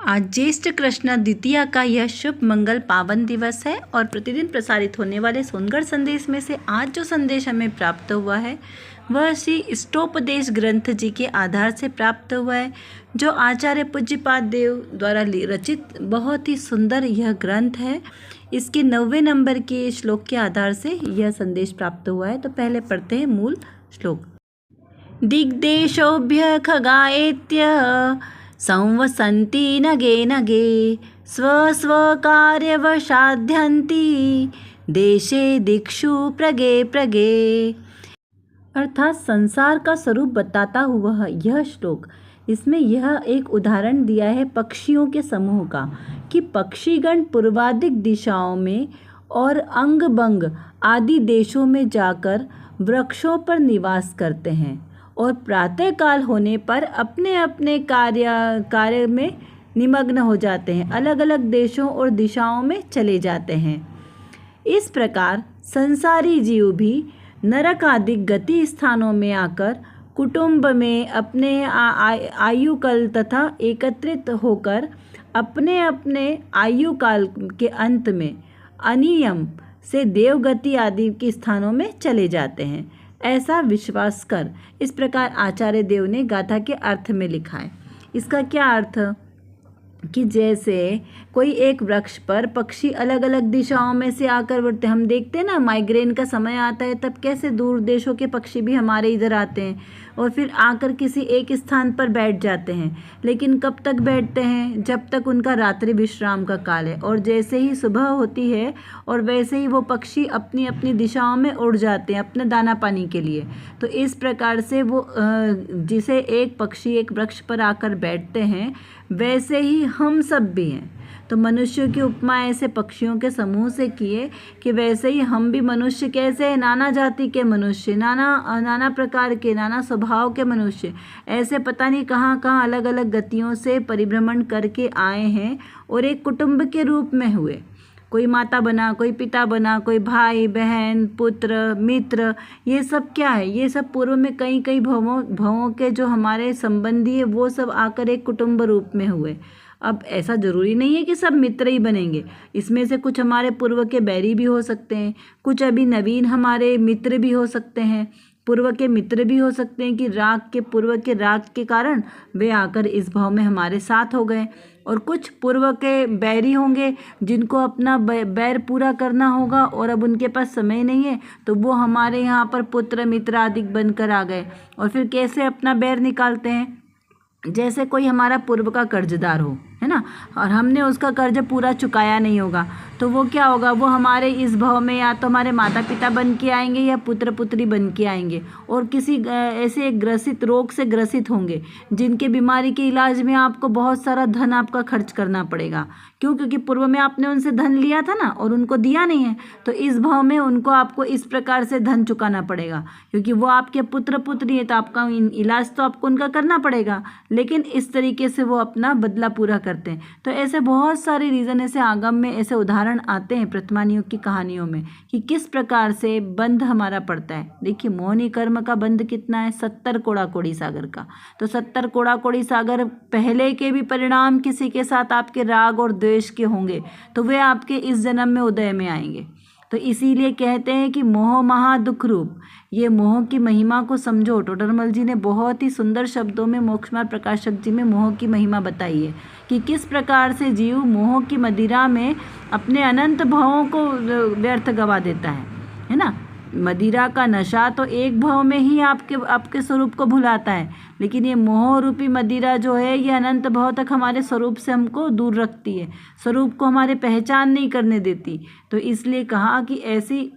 आज ज्येष्ठ कृष्ण द्वितीया का यह शुभ मंगल पावन दिवस है और प्रतिदिन प्रसारित होने वाले सोनगढ़ संदेश में से आज जो संदेश हमें प्राप्त हुआ है वह श्री इष्टोपदेश ग्रंथ जी के आधार से प्राप्त हुआ है, जो आचार्य पूज्यपाद देव द्वारा रचित बहुत ही सुंदर यह ग्रंथ है। इसके 90वें नंबर के श्लोक के आधार से यह संदेश प्राप्त हुआ है। तो पहले पढ़ते हैं मूल श्लोक। दिग्देशोभ्य खगाएत्य संवसन्ति नगे नगे स्वस्वकार्यवशाध्यन्ति देशे दिक्षु प्रगे प्रगे। अर्थात संसार का स्वरूप बताता हुआ यह श्लोक, इसमें यह एक उदाहरण दिया है पक्षियों के समूह का कि पक्षीगण पूर्वाधिक दिशाओं में और अंग बंग आदि देशों में जाकर वृक्षों पर निवास करते हैं और प्रातःकाल होने पर अपने अपने कार्य में निमग्न हो जाते हैं, अलग अलग देशों और दिशाओं में चले जाते हैं। इस प्रकार संसारी जीव भी नरक आदि गति स्थानों में आकर कुटुंब में अपने आयुकाल तथा एकत्रित होकर अपने अपने आयुकाल के अंत में अनियम से देवगति आदि के स्थानों में चले जाते हैं, ऐसा विश्वास कर। इस प्रकार आचार्य देव ने गाथा के अर्थ में लिखा है। इसका क्या अर्थ कि जैसे कोई एक वृक्ष पर पक्षी अलग अलग दिशाओं में से आकर उड़ते, हम देखते हैं ना माइग्रेन का समय आता है तब कैसे दूर देशों के पक्षी भी हमारे इधर आते हैं और फिर आकर किसी एक स्थान पर बैठ जाते हैं, लेकिन कब तक बैठते हैं? जब तक उनका रात्रि विश्राम का काल है। और जैसे ही सुबह होती है और वैसे ही वो पक्षी अपनी अपनी दिशाओं में उड़ जाते हैं अपने दाना पानी के लिए। तो इस प्रकार से वो जिसे एक पक्षी एक वृक्ष पर आकर बैठते हैं वैसे ही हम सब भी हैं। तो मनुष्यों की उपमा ऐसे पक्षियों के समूह से किए कि वैसे ही हम भी मनुष्य कैसे हैं, नाना जाति के मनुष्य, नाना प्रकार के, नाना स्वभाव के मनुष्य, ऐसे पता नहीं कहाँ कहाँ अलग अलग गतियों से परिभ्रमण करके आए हैं और एक कुटुंब के रूप में हुए। कोई माता बना, कोई पिता बना, कोई भाई बहन पुत्र मित्र, ये सब क्या है? ये सब पूर्व में कई कई भवों के जो हमारे संबंधी है वो सब आकर एक कुटुंब रूप में हुए। अब ऐसा ज़रूरी नहीं है कि सब मित्र ही बनेंगे, इसमें से कुछ हमारे पूर्व के बैरी भी हो सकते हैं, कुछ अभी नवीन हमारे मित्र भी हो सकते हैं, पूर्व के मित्र भी हो सकते हैं कि पूर्व के राग के कारण वे आकर इस भाव में हमारे साथ हो गए, और कुछ पूर्व के बैरी होंगे जिनको अपना बैर पूरा करना होगा और अब उनके पास समय नहीं है तो वो हमारे यहाँ पर पुत्र मित्र आदि बनकर आ गए। और फिर कैसे अपना बैर निकालते हैं? जैसे कोई हमारा पूर्व का कर्जदार हो, है ना, और हमने उसका कर्ज पूरा चुकाया नहीं होगा तो वो क्या होगा? वो हमारे इस भाव में या तो हमारे माता पिता बन के आएंगे या पुत्र पुत्री बन के आएंगे और किसी ऐसे ग्रसित रोग से ग्रसित होंगे जिनके बीमारी के इलाज में आपको बहुत सारा धन आपका खर्च करना पड़ेगा। क्यों? क्योंकि पूर्व में आपने उनसे धन लिया था ना और उनको दिया नहीं है, तो इस भाव में उनको आपको इस प्रकार से धन चुकाना पड़ेगा क्योंकि वो आपके पुत्र पुत्री है, तो आपका इलाज तो आपको उनका करना पड़ेगा, लेकिन इस तरीके से वो अपना बदला पूरा करते हैं। तो ऐसे बहुत सारे रीज़न ऐसे आगम में ऐसे उदाहरण आते हैं प्रथमानियों की कहानियों में कि किस प्रकार से बंध हमारा पड़ता है। देखिए मोहनी कर्म का बंध कितना है? 70 कोड़ा कोड़ी सागर का। तो 70 कोड़ा कोड़ी सागर पहले के भी परिणाम किसी के साथ आपके राग और द्वेष के होंगे तो वे आपके इस जन्म में उदय में आएंगे। तो इसीलिए कहते हैं कि मोह महा दुख रूप। ये मोह की महिमा को समझो। टोडरमल जी ने बहुत ही सुंदर शब्दों में मोक्षमार्ग प्रकाशक जी में मोह की महिमा बताई है कि किस प्रकार से जीव मोह की मदिरा में अपने अनंत भावों को व्यर्थ गवा देता है ना। मदिरा का नशा तो एक भाव में ही आपके स्वरूप को भुलाता है, लेकिन ये मोह रूपी मदिरा जो है ये अनंत भाव तक हमारे स्वरूप से हमको दूर रखती है, स्वरूप को हमारे पहचान नहीं करने देती। तो इसलिए कहा कि ऐसी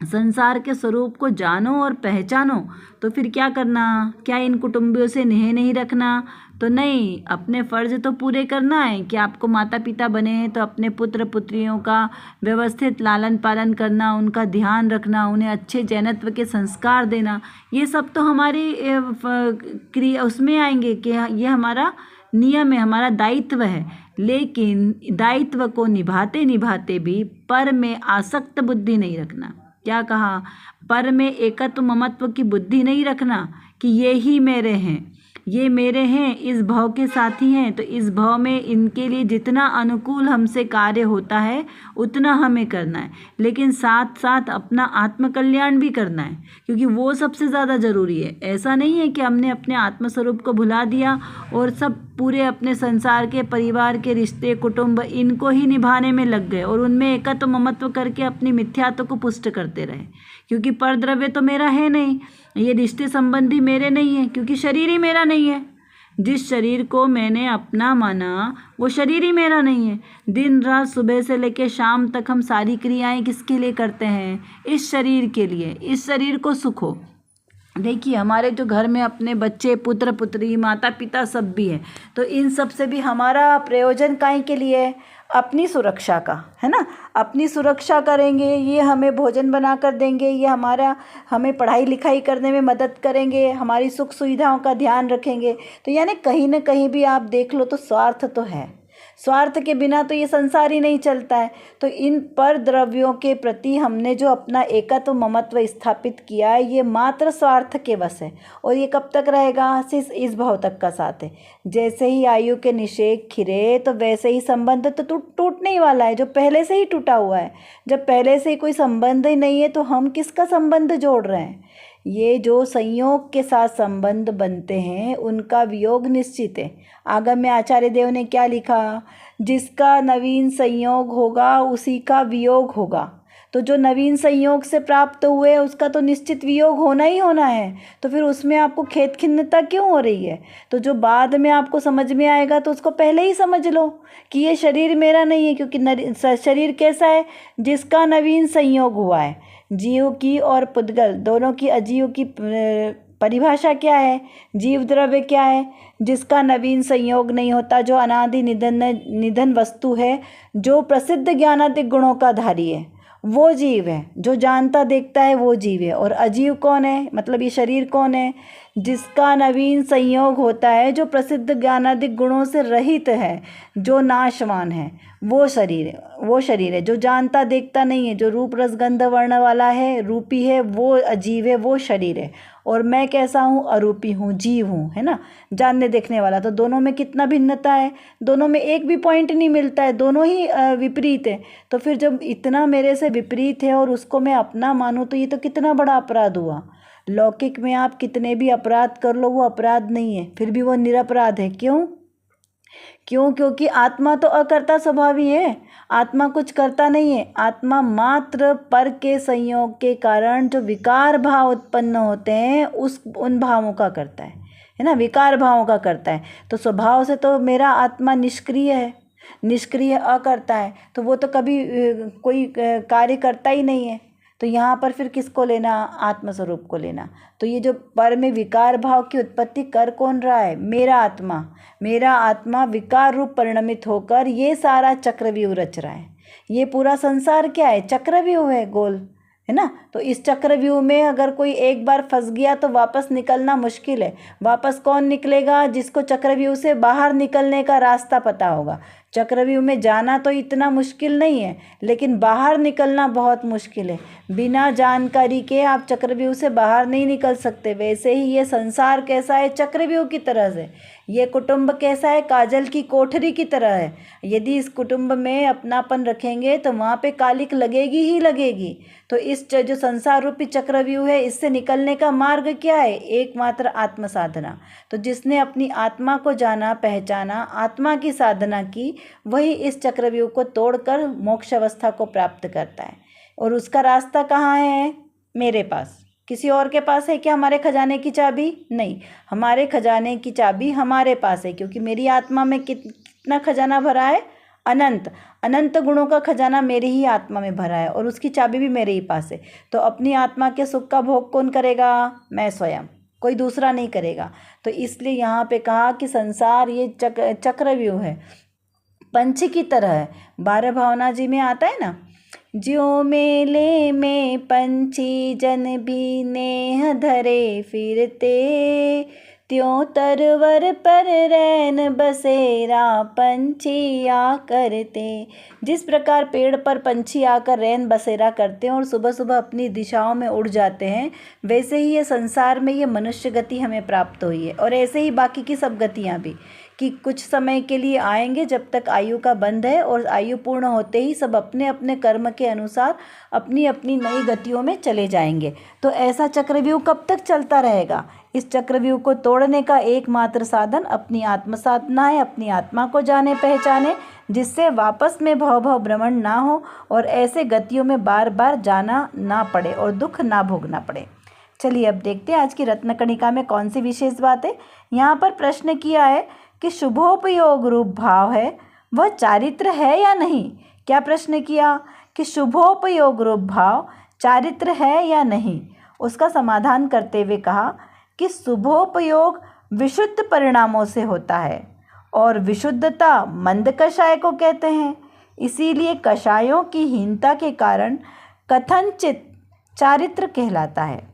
संसार के स्वरूप को जानो और पहचानो। तो फिर क्या करना? क्या इन कुटुंबियों से नेह नहीं रखना? तो नहीं, अपने फ़र्ज तो पूरे करना है कि आपको माता पिता बने हैं तो अपने पुत्र पुत्रियों का व्यवस्थित लालन पालन करना, उनका ध्यान रखना, उन्हें अच्छे जैनत्व के संस्कार देना, ये सब तो हमारी क्रिया उसमें आएंगे कि ये हमारा नियम है, हमारा दायित्व है। लेकिन दायित्व को निभाते निभाते भी पर में आसक्त बुद्धि नहीं रखना। क्या कहा? पर में एकत्व ममत्व की बुद्धि नहीं रखना कि ये ही मेरे हैं, ये मेरे हैं, इस भाव के साथी हैं, तो इस भाव में इनके लिए जितना अनुकूल हमसे कार्य होता है उतना हमें करना है, लेकिन साथ साथ अपना आत्मकल्याण भी करना है, क्योंकि वो सबसे ज़्यादा ज़रूरी है। ऐसा नहीं है कि हमने अपने आत्मस्वरूप को भुला दिया और सब पूरे अपने संसार के, परिवार के रिश्ते, कुटुंब, इनको ही निभाने में लग गए और उनमें एकत्व ममत्व करके अपनी मिथ्यात्व को पुष्ट करते रहे, क्योंकि परद्रव्य तो मेरा है नहीं, ये रिश्ते संबंधी मेरे नहीं है, क्योंकि शरीर ही मेरा नहीं है। जिस शरीर को मैंने अपना माना वो शरीर ही मेरा नहीं है। दिन रात सुबह से लेकर शाम तक हम सारी क्रियाएं किसके लिए करते हैं? इस शरीर के लिए। इस शरीर को सुख हो। देखिए हमारे जो घर में अपने बच्चे, पुत्र पुत्री, माता पिता सब भी हैं, तो इन सब से भी हमारा प्रयोजन काहे के लिए है? अपनी सुरक्षा का, है ना। अपनी सुरक्षा करेंगे, ये हमें भोजन बना कर देंगे, ये हमें पढ़ाई लिखाई करने में मदद करेंगे, हमारी सुख सुविधाओं का ध्यान रखेंगे। तो यानी कहीं ना कहीं भी आप देख लो तो स्वार्थ तो है। स्वार्थ के बिना तो ये संसार ही नहीं चलता है। तो इन पर द्रव्यों के प्रति हमने जो अपना एकत्व ममत्व स्थापित किया है, ये मात्र स्वार्थ के वश है। और ये कब तक रहेगा? सिर्फ इस भाव तक का साथ है। जैसे ही आयु के निषेक खिरे, तो वैसे ही संबंध तो टूटने ही वाला है, जो पहले से ही टूटा हुआ है। जब पहले से ही कोई संबंध ही नहीं है तो हम किसका संबंध जोड़ रहे हैं? ये जो संयोग के साथ संबंध बनते हैं उनका वियोग निश्चित है। आगम में आचार्य देव ने क्या लिखा? जिसका नवीन संयोग होगा उसी का वियोग होगा। तो जो नवीन संयोग से प्राप्त हुए उसका तो निश्चित वियोग होना ही होना है। तो फिर उसमें आपको खेद खिन्नता क्यों हो रही है? तो जो बाद में आपको समझ में आएगा तो उसको पहले ही समझ लो कि ये शरीर मेरा नहीं है, क्योंकि शरीर कैसा है? जिसका नवीन संयोग हुआ है। जीव की और पुद्गल दोनों की, अजीव की परिभाषा क्या है? जीव द्रव्य क्या है? जिसका नवीन संयोग नहीं होता, जो अनादि निधन वस्तु है, जो प्रसिद्ध ज्ञानादिक गुणों का धारी है, वो जीव है। जो जानता देखता है वो जीव है। और अजीव कौन है? मतलब ये शरीर कौन है? जिसका नवीन संयोग होता है, जो प्रसिद्ध ज्ञानादिक गुणों से रहित है, जो नाशवान है, वो शरीर है। जो जानता देखता नहीं है, जो रूप रस गंध वर्ण वाला है, रूपी है, वो अजीव है, वो शरीर है। और मैं कैसा हूँ? अरूपी हूँ, जीव हूँ, है ना, जानने देखने वाला। तो दोनों में कितना भिन्नता है? दोनों में एक भी पॉइंट नहीं मिलता है, दोनों ही विपरीत है। तो फिर जब इतना मेरे से विपरीत है और उसको मैं अपना मानूँ, तो ये तो कितना बड़ा अपराध हुआ। लौकिक में आप कितने भी अपराध कर लो वो अपराध नहीं है, फिर भी वो निरपराध है। क्यों? क्योंकि आत्मा तो अकर्ता स्वभाव ही है। आत्मा कुछ करता नहीं है। आत्मा मात्र पर के संयोग के कारण जो विकार भाव उत्पन्न होते हैं उन भावों का करता है ना, विकार भावों का करता है। तो स्वभाव से तो मेरा आत्मा निष्क्रिय है, निष्क्रिय अकर्ता है, तो वो तो कभी कोई कार्य करता ही नहीं है। तो यहाँ पर फिर किसको लेना? आत्मस्वरूप को लेना। तो ये जो पर में विकार भाव की उत्पत्ति कर कौन रहा है? मेरा आत्मा। मेरा आत्मा विकार रूप परिणमित होकर ये सारा चक्रव्यूह रच रहा है। ये पूरा संसार क्या है? चक्रव्यूह है, गोल, है ना। तो इस चक्रव्यूह में अगर कोई एक बार फंस गया तो वापस निकलना मुश्किल है। वापस कौन निकलेगा? जिसको चक्रव्यूह से बाहर निकलने का रास्ता पता होगा। चक्रव्यूह में जाना तो इतना मुश्किल नहीं है, लेकिन बाहर निकलना बहुत मुश्किल है। बिना जानकारी के आप चक्रव्यूह से बाहर नहीं निकल सकते। वैसे ही ये संसार कैसा है? चक्रव्यूह की तरह से। ये कुटुंब कैसा है? काजल की कोठरी की तरह है। यदि इस कुटुंब में अपनापन रखेंगे तो वहाँ पे कालिक लगेगी ही लगेगी। तो इस जो संसार रूपी चक्रव्यूह है, इससे निकलने का मार्ग क्या है? एकमात्र आत्म साधना। तो जिसने अपनी आत्मा को जाना, पहचाना, आत्मा की साधना की, वही इस चक्रव्यूह को तोड़कर मोक्ष अवस्था को प्राप्त करता है। और उसका रास्ता कहाँ है? मेरे पास। किसी और के पास है क्या हमारे खजाने की चाबी? नहीं, हमारे खजाने की चाबी हमारे पास है, क्योंकि मेरी आत्मा में कितना खजाना भरा है? अनंत। अनंत गुणों का खजाना मेरी ही आत्मा में भरा है और उसकी चाबी भी मेरे ही पास है। तो अपनी आत्मा के सुख का भोग कौन करेगा? मैं स्वयं, कोई दूसरा नहीं करेगा। तो इसलिए यहाँ पे कहा कि संसार ये चक्रव्यूह है, पंछी की तरह है। 12 भावना जी में आता है ना, ज्यों मेले में पंछी जन भी नेह धरे फिरते, त्यों तरवर पर रैन बसेरा पंछी आ करते। जिस प्रकार पेड़ पर पंछी आकर रैन बसेरा करते हैं और सुबह सुबह अपनी दिशाओं में उड़ जाते हैं, वैसे ही ये संसार में ये मनुष्य गति हमें प्राप्त हुई है। और ऐसे ही बाकी की सब गतियाँ भी, कि कुछ समय के लिए आएंगे जब तक आयु का बंध है, और आयु पूर्ण होते ही सब अपने अपने कर्म के अनुसार अपनी अपनी नई गतियों में चले जाएंगे। तो ऐसा चक्रव्यूह कब तक चलता रहेगा? इस चक्रव्यूह को तोड़ने का एकमात्र साधन अपनी आत्म साधना है, अपनी आत्मा को जाने पहचाने, जिससे वापस में भव भ्रमण ना हो और ऐसे गतियों में बार बार जाना ना पड़े और दुख ना भोगना पड़े। चलिए अब देखते हैं आज की रत्नकणिका में कौन सी विशेष बात है। यहाँ पर प्रश्न किया है कि शुभोपयोग रूप भाव है वह चारित्र है या नहीं। क्या प्रश्न किया कि शुभोपयोग रूप भाव चारित्र है या नहीं। उसका समाधान करते हुए कहा कि शुभोपयोग विशुद्ध परिणामों से होता है और विशुद्धता मंद कषाय को कहते हैं। इसीलिए कषायों की हीनता के कारण कथनचित चारित्र कहलाता है।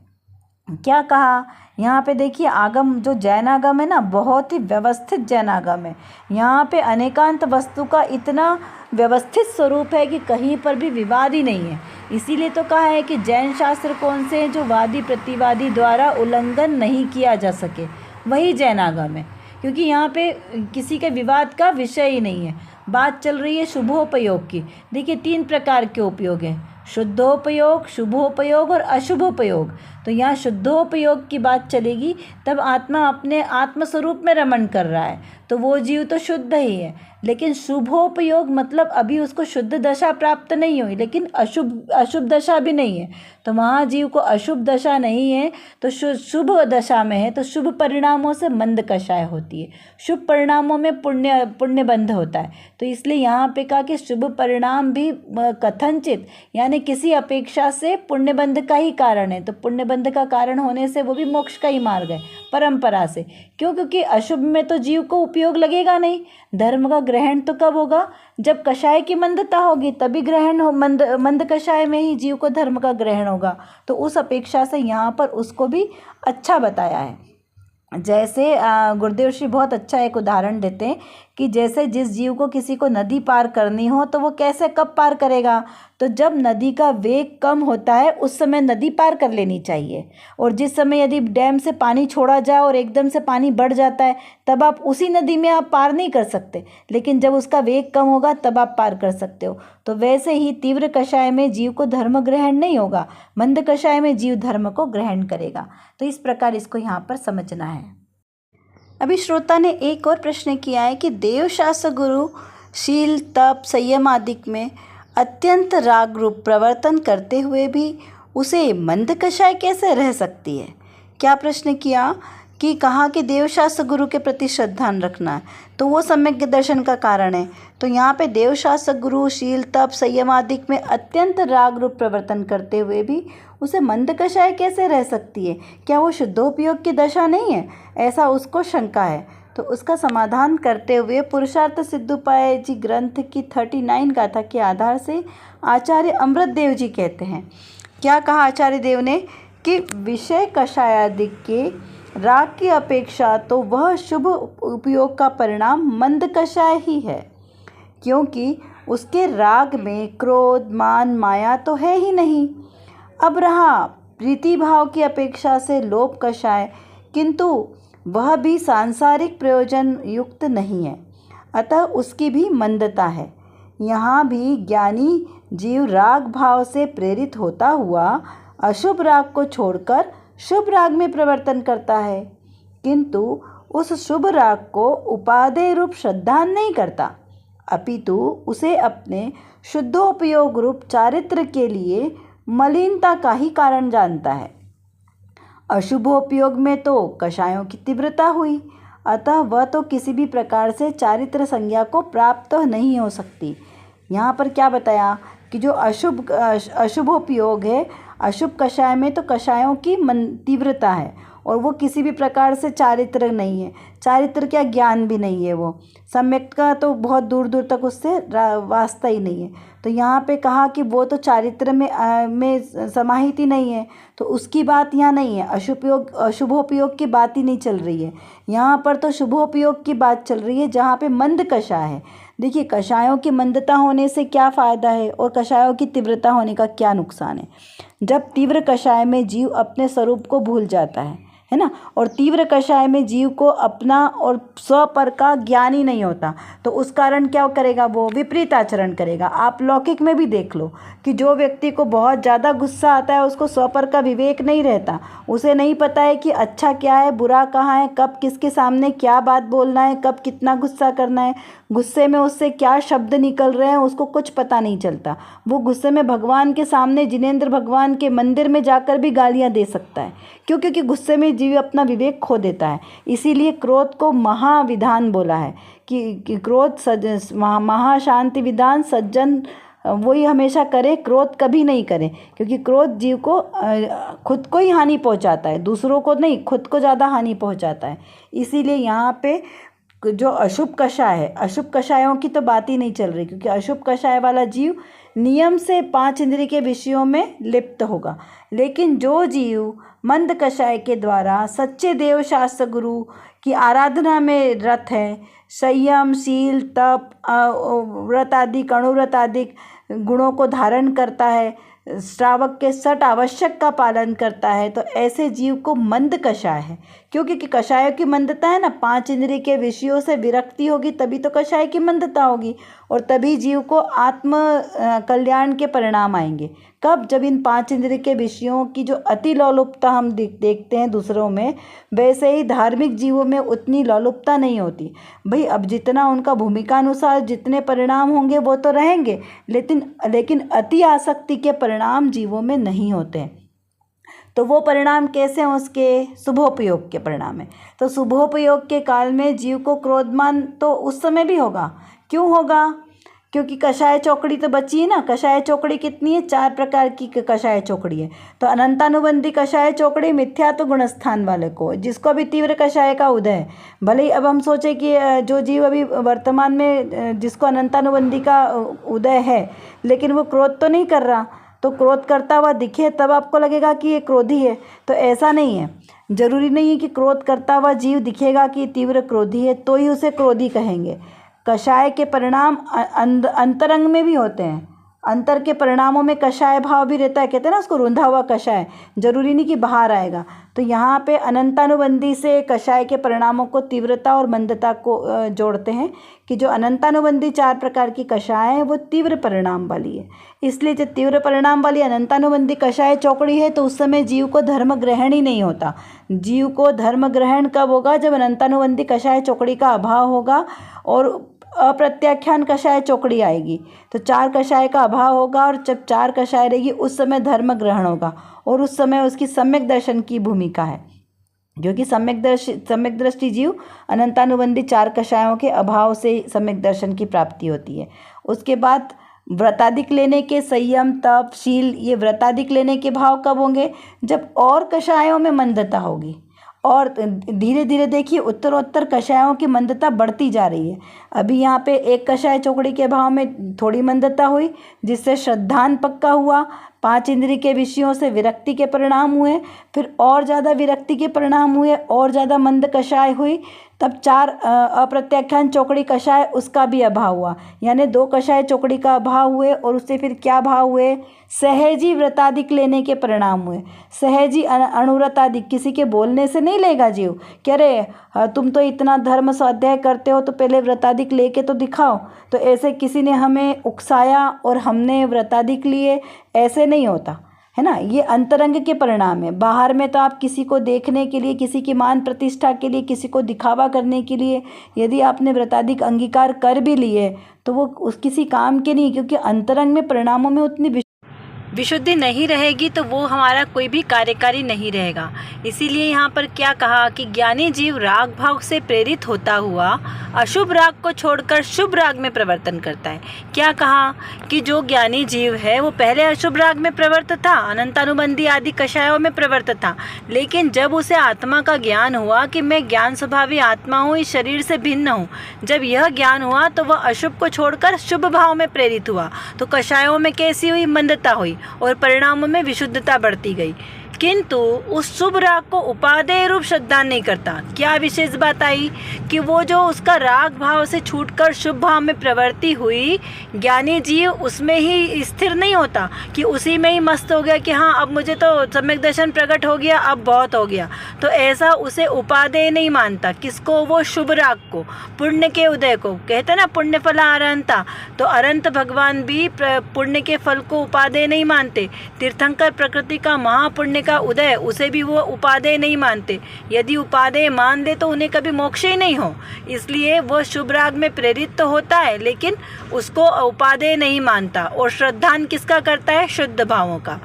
क्या कहा यहाँ पे देखिए, आगम जो जैनागम है ना, बहुत ही व्यवस्थित जैनागम है। यहाँ पे अनेकांत वस्तु का इतना व्यवस्थित स्वरूप है कि कहीं पर भी विवाद ही नहीं है। इसीलिए तो कहा है कि जैन शास्त्र कौन से हैं जो वादी प्रतिवादी द्वारा उल्लंघन नहीं किया जा सके, वही जैनागम है। क्योंकि यहाँ पे किसी के विवाद का विषय ही नहीं है। बात चल रही है शुभोपयोग की। देखिए 3 प्रकार के उपयोग हैं, शुद्धोपयोग, शुभोपयोग और अशुभोपयोग। तो यहाँ शुद्धोपयोग की बात चलेगी तब आत्मा अपने आत्मस्वरूप में रमण कर रहा है, तो वो जीव तो शुद्ध ही है। लेकिन शुभोपयोग मतलब अभी उसको शुद्ध दशा प्राप्त नहीं हुई, लेकिन अशुभ दशा भी नहीं है, तो वहाँ जीव को अशुभ दशा नहीं है, तो शुभ दशा में है, तो शुभ परिणामों से मंद कषाय होती है, शुभ परिणामों में पुण्य बंध होता है। तो इसलिए यहाँ पे कहा कि शुभ परिणाम भी कथनचित यानी किसी अपेक्षा से पुण्यबंध का ही कारण है। तो पुण्यबंध का कारण होने से वो भी मोक्ष का ही मार्ग है परंपरा से। क्यों? क्योंकि अशुभ में तो जीव को उपयोग लगेगा नहीं। धर्म का ग्रहण तो कब होगा? जब कषाय की मंदता होगी, तभी ग्रहण हो। मंद कषाय में ही जीव को धर्म का ग्रहण होगा। तो उस अपेक्षा से यहाँ पर उसको भी अच्छा बताया है। जैसे गुरुदेव श्री बहुत अच्छा एक उदाहरण देते हैं कि जैसे जिस जीव को किसी को नदी पार करनी हो तो वो कैसे कब पार करेगा? तो जब नदी का वेग कम होता है उस समय नदी पार कर लेनी चाहिए। और जिस समय यदि डैम से पानी छोड़ा जाए और एकदम से पानी बढ़ जाता है तब आप उसी नदी में आप पार नहीं कर सकते, लेकिन जब उसका वेग कम होगा तब आप पार कर सकते हो। तो वैसे ही तीव्र कषाय में जीव को धर्म ग्रहण नहीं होगा, मंद कषाय में जीव धर्म को ग्रहण करेगा। तो इस प्रकार इसको यहाँ पर समझना है। अभी श्रोता ने एक और प्रश्न किया है कि देवशास्त्र गुरु शील तप संयम आदि में अत्यंत राग रूप प्रवर्तन करते हुए भी उसे मंद कषाय कैसे रह सकती है। क्या प्रश्न किया कि कहा कि देवशास्त्र गुरु के प्रति श्रद्धा रखना है तो वो सम्यक दर्शन का कारण है। तो यहाँ पे देवशास्त्र गुरु शील तप संयम आदि में अत्यंत राग रूप प्रवर्तन करते हुए भी उसे मंद कषाय कैसे रह सकती है? क्या वो शुद्धोपयोग की दशा नहीं है? ऐसा उसको शंका है। तो उसका समाधान करते हुए पुरुषार्थ सिद्धोपाय जी ग्रंथ की 39 गाथा के आधार से आचार्य अमृत देव जी कहते हैं। क्या कहा आचार्य देव ने कि विषय कषायादि के राग की अपेक्षा तो वह शुभ उपयोग का परिणाम मंद कषाय ही है, क्योंकि उसके राग में क्रोध मान माया तो है ही नहीं। अब रहा प्रीति भाव की अपेक्षा से लोभ कषाय, किंतु वह भी सांसारिक प्रयोजन युक्त नहीं है, अतः उसकी भी मंदता है। यहाँ भी ज्ञानी जीव राग भाव से प्रेरित होता हुआ अशुभ राग को छोड़कर शुभ राग में प्रवर्तन करता है, किंतु उस शुभ राग को उपादेय रूप श्रद्धा नहीं करता, अपितु उसे अपने शुद्धोपयोग रूप चारित्र के लिए मलिनता का ही कारण जानता है। अशुभोपयोग में तो कषायों की तीव्रता हुई, अतः वह तो किसी भी प्रकार से चारित्र संज्ञा को प्राप्त नहीं हो सकती। यहाँ पर क्या बताया कि जो अशुभोपयोग है, अशुभ कषाय में तो कषायों की तीव्रता है और वो किसी भी प्रकार से चारित्र नहीं है। चारित्र क्या, ज्ञान भी नहीं है, वो सम्यक का तो बहुत दूर दूर तक उससे वास्ता ही नहीं है। तो यहाँ पे कहा कि वो तो चारित्र में समाहित ही नहीं है, तो उसकी बात यहाँ नहीं है। अशुभोपयोग की बात ही नहीं चल रही है यहाँ पर, तो शुभोपयोग की बात चल रही है, जहाँ पे मंद कषाय है। देखिए, कषायों की मंदता होने से क्या फ़ायदा है और कषायों की तीव्रता होने का क्या नुकसान है। जब तीव्र कषाय में जीव अपने स्वरूप को भूल जाता है ना, और तीव्र कषाय में जीव को अपना और स्वपर का ज्ञान ही नहीं होता, तो उस कारण क्या करेगा, वो विपरीत आचरण करेगा। आप लौकिक में भी देख लो कि जो व्यक्ति को बहुत ज़्यादा गुस्सा आता है, उसको स्वपर का विवेक नहीं रहता, उसे नहीं पता है कि अच्छा क्या है, बुरा कहाँ है, कब किसके सामने क्या बात बोलना है, कब कितना गुस्सा करना है, गुस्से में उससे क्या शब्द निकल रहे हैं, उसको कुछ पता नहीं चलता। वो गुस्से में भगवान के सामने, जिनेंद्र भगवान के मंदिर में जाकर भी गालियाँ दे सकता है। क्यों? क्योंकि गुस्से में जीव अपना विवेक खो देता है। इसीलिए क्रोध को महाविधान बोला है कि क्रोध महाशांति विधान, सज्जन वही हमेशा करे, क्रोध कभी नहीं करे, क्योंकि क्रोध जीव को खुद को ही हानि पहुंचाता है, दूसरों को नहीं, खुद को ज़्यादा हानि पहुंचाता है। इसीलिए यहाँ पे जो अशुभ कषाय है, अशुभ कषायों की तो बात ही नहीं चल रही, क्योंकि अशुभ कषाय वाला जीव नियम से 5 इंद्रिय के विषयों में लिप्त होगा। लेकिन जो जीव मंद कषाय के द्वारा सच्चे देव शास्त्र गुरु की आराधना में रत है, संयम, शील, तप, व्रत आदि, अणुव्रत आदि गुणों को धारण करता है, श्रावक के सठ आवश्यक का पालन करता है, तो ऐसे जीव को मंद कषाय है। क्योंकि कषाय की मंदता है ना, 5 इंद्रिय के विषयों से विरक्ति होगी तभी तो कषाय की मंदता होगी, और तभी जीव को आत्म कल्याण के परिणाम आएंगे। कब? जब इन 5 इंद्रिय के विषयों की जो अति लोलुपता हम देखते हैं दूसरों में, वैसे ही धार्मिक जीवों में उतनी लोलुपता नहीं होती। भाई, अब जितना उनका भूमिका अनुसार जितने परिणाम होंगे वो तो रहेंगे, लेकिन अति आसक्ति के परिणाम जीवों में नहीं होते हैं। तो वो परिणाम कैसे हैं उसके? शुभोपयोग के परिणाम है। तो शुभोपयोग के काल में जीव को क्रोधमान तो उस समय भी होगा। क्यों होगा? क्योंकि कषाय चौकड़ी तो बची है ना। कषाय चौकड़ी कितनी है? 4 प्रकार की कषाय चौकड़ी है। तो अनंतानुबंधी कषाय चौकड़ी मिथ्या तो गुणस्थान वाले को, जिसको अभी तीव्र कषाय का उदय है। भले ही अब हम सोचे कि जो जीव अभी वर्तमान में जिसको अनंतानुबंधी का उदय है, लेकिन वो क्रोध तो नहीं कर रहा, तो क्रोध करता हुआ दिखे तब आपको लगेगा कि ये क्रोधी है। तो ऐसा नहीं है, जरूरी नहीं है कि क्रोध करता हुआ जीव दिखेगा कि तीव्र क्रोधी है तो ही उसे क्रोधी कहेंगे। कषाय के परिणाम अंतरंग में भी होते हैं, अंतर के परिणामों में कषाय भाव भी रहता है। कहते हैं ना उसको रुंधा हुआ कषाय, जरूरी नहीं कि बाहर आएगा। तो यहाँ पे अनंतानुबंधी से कषाय के परिणामों को तीव्रता और मंदता को जोड़ते हैं कि जो अनंतानुबंधी 4 प्रकार की कषाय है वो तीव्र परिणाम वाली है। इसलिए जब तीव्र परिणाम वाली अनंतानुबंधी कषाय चौकड़ी है तो उस समय जीव को धर्म ग्रहण ही नहीं होता। जीव को धर्म ग्रहण कब होगा? जब अनंतानुबंधी कषाय चौकड़ी का अभाव होगा और अप्रत्याख्यान कषाय चौकड़ी आएगी। तो 4 कषाय का अभाव होगा, और जब 4 कषाय रहेगी उस समय धर्म ग्रहण होगा, और उस समय उसकी सम्यक दर्शन की भूमिका है, क्योंकि सम्यक दृष्टि जीव अनंतानुबंधी 4 कषायों के अभाव से सम्यक दर्शन की प्राप्ति होती है। उसके बाद व्रतादिक लेने के, संयम, तप, शील, ये व्रतादिक लेने के भाव कब होंगे? जब और कषायों में मंदता होगी। और धीरे धीरे देखिए उत्तरोत्तर कषायों की मंदता बढ़ती जा रही है। अभी यहाँ पे 1 कषाय चौकड़ी के भाव में थोड़ी मंदता हुई, जिससे श्रद्धान पक्का हुआ, 5 इंद्रिय के विषयों से विरक्ति के परिणाम हुए, फिर और ज़्यादा विरक्ति के परिणाम हुए, और ज़्यादा मंद कषाय हुई, तब 4 अप्रत्याख्यान चौकड़ी कषाय उसका भी अभाव हुआ। यानी 2 कषाय चौकड़ी का अभाव हुए, और उससे फिर क्या भाव हुए? सहजी व्रतादिक लेने के परिणाम हुए। सहजी अणुव्रतादिक, किसी के बोलने से नहीं लेगा जीव कि अरे तुम तो इतना धर्म स्वाध्याय करते हो तो पहले व्रतादिक लेके तो दिखाओ। तो ऐसे किसी ने हमें उकसाया और हमने व्रतादिक लिए, ऐसे नहीं होता है ना। ये अंतरंग के परिणाम है। बाहर में तो आप किसी को देखने के लिए, किसी की मान प्रतिष्ठा के लिए, किसी को दिखावा करने के लिए यदि आपने व्रतादिक अंगीकार कर भी लिए तो वो उस किसी काम के नहीं, क्योंकि अंतरंग में परिणामों में उतनी विशुद्धि नहीं रहेगी तो वो हमारा कोई भी कार्यकारी नहीं रहेगा। इसीलिए यहाँ पर क्या कहा कि ज्ञानी जीव राग भाव से प्रेरित होता हुआ अशुभ राग को छोड़कर शुभ राग में प्रवर्तन करता है। क्या कहा कि जो ज्ञानी जीव है वो पहले अशुभ राग में प्रवृत्त था, अनंतानुबंधी आदि कषायों में प्रवृत्त था, लेकिन जब उसे आत्मा का ज्ञान हुआ कि मैं ज्ञान स्वभावी आत्मा हूँ, इस शरीर से भिन्न हूँ, जब यह ज्ञान हुआ तो वह अशुभ को छोड़कर शुभ भाव में प्रेरित हुआ। तो कषायों में कैसी हुई? मंदता हुई और परिणामों में विशुद्धता बढ़ती गई, किंतु उस शुभ राग को उपादेय रूप श्रद्धा नहीं करता। क्या विशेष बात आई कि वो जो उसका राग भाव से छूटकर शुभ भाव में प्रवृत्ति हुई, ज्ञानी जीव उसमें ही स्थिर नहीं होता कि उसी में ही मस्त हो गया कि हाँ अब मुझे तो सम्यक दर्शन प्रकट हो गया, अब बहुत हो गया। तो ऐसा उसे उपादेय नहीं मानता। किसको? वो शुभ राग को, पुण्य के उदय को। कहते ना पुण्य फला अरहंता, तो अरंत भगवान भी पुण्य के फल को उपादेय नहीं मानते। तीर्थंकर प्रकृति का महापुण्य का उदय, उसे भी वो उपादेय नहीं मानते। यदि उपादेय मान दे तो उन्हें कभी मोक्ष ही नहीं हो। इसलिए वो शुभ राग में प्रेरित तो होता है लेकिन उसको उपादेय नहीं मानता। और श्रद्धान किसका करता है? शुद्ध भावों का।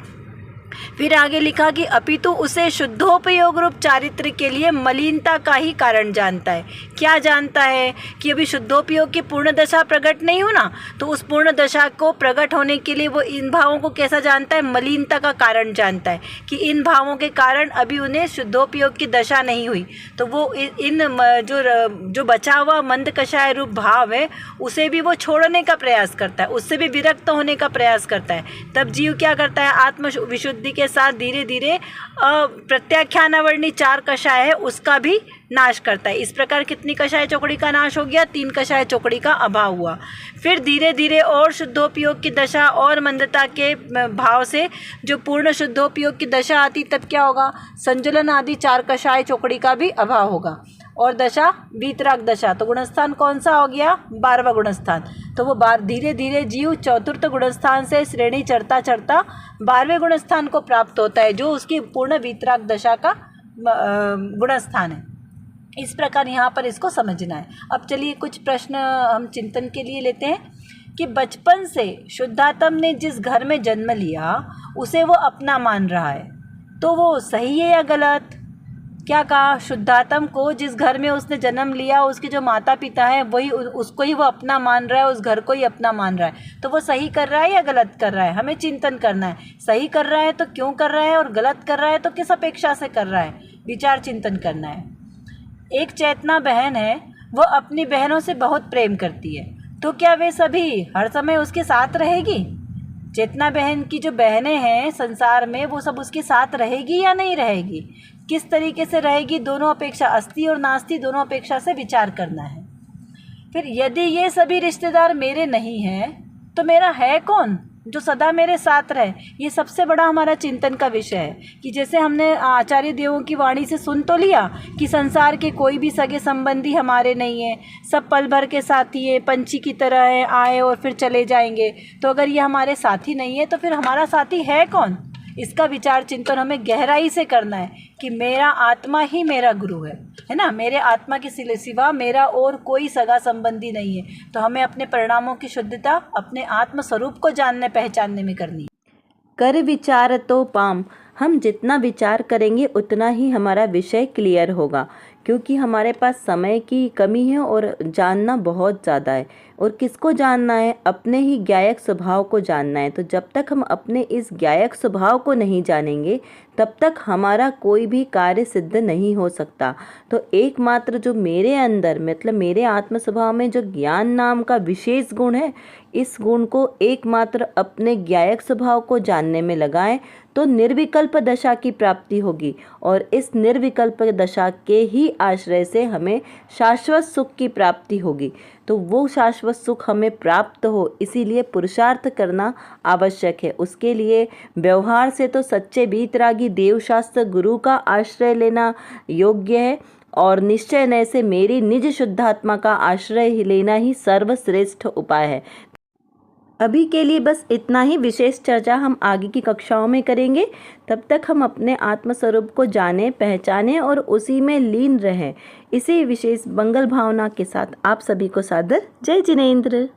फिर आगे लिखा कि अपितु उसे शुद्धोपयोग रूप चारित्र के लिए मलिनता का ही कारण जानता है। क्या जानता है? कि अभी शुद्धोपयोग की पूर्ण दशा प्रकट नहीं हो ना, तो उस पूर्ण दशा को प्रकट होने के लिए वो इन भावों को कैसा जानता है? मलिनता का कारण जानता है कि इन भावों के कारण अभी उन्हें शुद्धोपयोग की दशा नहीं हुई। तो वो इन जो बचा हुआ मंद कषाय रूप भाव है उसे भी वो छोड़ने का प्रयास करता है, उससे भी विरक्त होने का प्रयास करता है। तब जीव क्या करता है? आत्म विशुद्धि के साथ धीरे धीरे प्रत्याख्यानावर्णी 4 कषाय है उसका भी नाश करता है। इस प्रकार कितनी कषाय चौकड़ी का नाश हो गया? 3 कषाय चौकड़ी का अभाव हुआ। फिर धीरे धीरे और शुद्धोपयोग की दशा और मंदता के भाव से जो पूर्ण शुद्धोपयोग की दशा आती, तब क्या होगा? संजुलन आदि 4 कषाय चौकड़ी का भी अभाव होगा। और दशा वीतराग दशा, तो गुणस्थान कौन सा हो गया? 12वां गुणस्थान। तो वो धीरे धीरे जीव चतुर्थ गुणस्थान से श्रेणी चढ़ता चढ़ता 12वें गुणस्थान को प्राप्त होता है, जो उसकी पूर्ण वीतराग दशा का गुणस्थान है। इस प्रकार यहाँ पर इसको समझना है। अब चलिए कुछ प्रश्न हम चिंतन के लिए लेते हैं कि बचपन से शुद्धात्म ने जिस घर में जन्म लिया उसे वो अपना मान रहा है, तो वो सही है या गलत? क्या कहा? शुद्धात्म को जिस घर में उसने जन्म लिया उसके जो माता पिता हैं वही उसको ही वो अपना मान रहा है, उस घर को ही अपना मान रहा है, तो वो सही कर रहा है या गलत कर रहा है? हमें चिंतन करना है। सही कर रहा है तो क्यों कर रहा है, और गलत कर रहा है तो किस अपेक्षा से कर रहा है? विचार चिंतन करना है। एक चेतना बहन है, वो अपनी बहनों से बहुत प्रेम करती है, तो क्या वे सभी हर समय उसके साथ रहेगी? चेतना बहन की जो बहनें हैं संसार में, वो सब उसके साथ रहेगी या नहीं रहेगी? किस तरीके से रहेगी? दोनों अपेक्षा, अस्ति और नास्ति दोनों अपेक्षा से विचार करना है। फिर यदि ये सभी रिश्तेदार मेरे नहीं हैं तो मेरा है कौन जो सदा मेरे साथ रहे? ये सबसे बड़ा हमारा चिंतन का विषय है कि जैसे हमने आचार्य देवों की वाणी से सुन तो लिया कि संसार के कोई भी सगे संबंधी हमारे नहीं है, सब पल भर के साथी है, पंछी की तरह है, आए और फिर चले जाएंगे। तो अगर ये हमारे साथी नहीं है तो फिर हमारा साथी है कौन? इसका विचार चिंतन हमें गहराई से करना है कि मेरा आत्मा ही मेरा गुरु है ना। मेरे आत्मा के सिवा मेरा और कोई सगा संबंधी नहीं है। तो हमें अपने परिणामों की शुद्धता अपने आत्म स्वरूप को जानने पहचानने में करनी है। कर विचार तो पाम, हम जितना विचार करेंगे उतना ही हमारा विषय क्लियर होगा, क्योंकि हमारे पास समय की कमी है और जानना बहुत ज़्यादा है। और किसको जानना है? अपने ही ज्ञायक स्वभाव को जानना है। तो जब तक हम अपने इस ज्ञायक स्वभाव को नहीं जानेंगे तब तक हमारा कोई भी कार्य सिद्ध नहीं हो सकता। तो एकमात्र जो मेरे अंदर मतलब मेरे आत्म स्वभाव में जो ज्ञान नाम का विशेष गुण है, इस गुण को एकमात्र अपने ज्ञायक स्वभाव को जानने में लगाएं तो निर्विकल्प दशा की प्राप्ति होगी। और इस निर्विकल्प दशा के ही आश्रय से हमें शाश्वत सुख की प्राप्ति होगी। तो वो शाश्वत सुख हमें प्राप्त हो, इसीलिए पुरुषार्थ करना आवश्यक है। उसके लिए व्यवहार से तो सच्चे वीतरागी देवशास्त्र गुरु का आश्रय लेना योग्य है, और निश्चय नय से मेरी निज शुद्धात्मा का आश्रय लेना ही सर्वश्रेष्ठ उपाय है। अभी के लिए बस इतना ही। विशेष चर्चा हम आगे की कक्षाओं में करेंगे। तब तक हम अपने आत्मस्वरूप को जानें, पहचानें और उसी में लीन रहें। इसी विशेष मंगल भावना के साथ आप सभी को सादर जय जिनेंद्र।